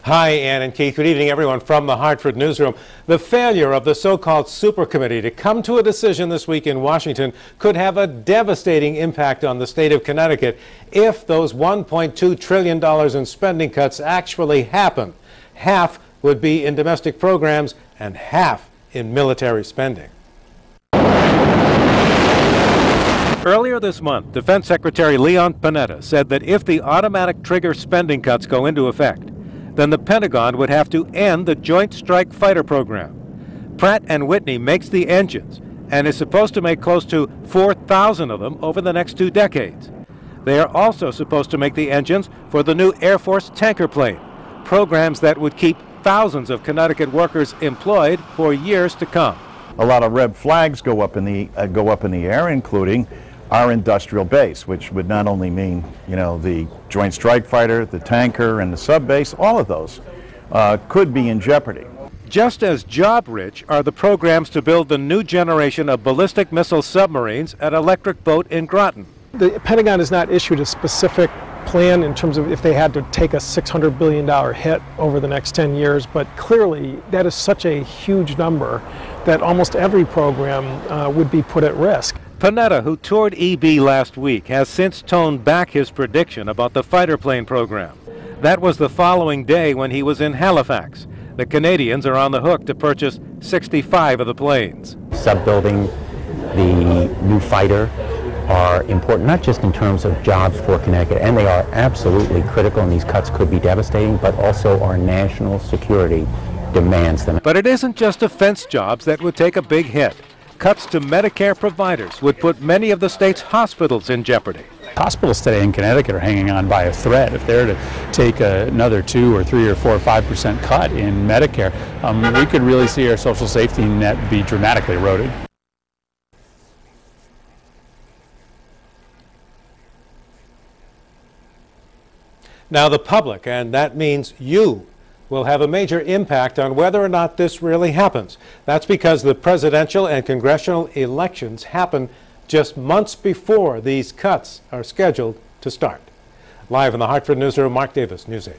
Hi, Ann and Keith. Good evening, everyone, from the Hartford newsroom. The failure of the so-called super committee to come to a decision this week in Washington could have a devastating impact on the state of Connecticut if those $1.2 trillion in spending cuts actually happen. Half would be in domestic programs and half in military spending. Earlier this month, Defense Secretary Leon Panetta said that if the automatic trigger spending cuts go into effect, then the Pentagon would have to end the Joint Strike Fighter program. Pratt & Whitney makes the engines and is supposed to make close to 4,000 of them over the next 2 decades. They are also supposed to make the engines for the new Air Force tanker plane, programs that would keep thousands of Connecticut workers employed for years to come. A lot of red flags go up in the air, including our industrial base, which would not only mean, the Joint Strike Fighter, the tanker, and the sub base. All of those could be in jeopardy. Just as job-rich are the programs to build the new generation of ballistic missile submarines at Electric Boat in Groton. The Pentagon has not issued a specific plan in terms of if they had to take a $600 billion hit over the next 10 years, but clearly that is such a huge number that almost every program would be put at risk. Panetta, who toured EB last week, has since toned back his prediction about the fighter plane program. That was the following day when he was in Halifax. The Canadians are on the hook to purchase 65 of the planes. Subbuilding the new fighter are important, not just in terms of jobs for Connecticut, and they are absolutely critical, and these cuts could be devastating, but also our national security demands them. But it isn't just defense jobs that would take a big hit. Cuts to Medicare providers would put many of the state's hospitals in jeopardy. Hospitals today in Connecticut are hanging on by a thread. If they're to take another 2 or 3 or 4 or 5% cut in Medicare, we could really see our social safety net be dramatically eroded. Now the public, and that means you, will have a major impact on whether or not this really happens. That's because the presidential and congressional elections happen just months before these cuts are scheduled to start. Live in the Hartford newsroom, Mark Davis, News 8.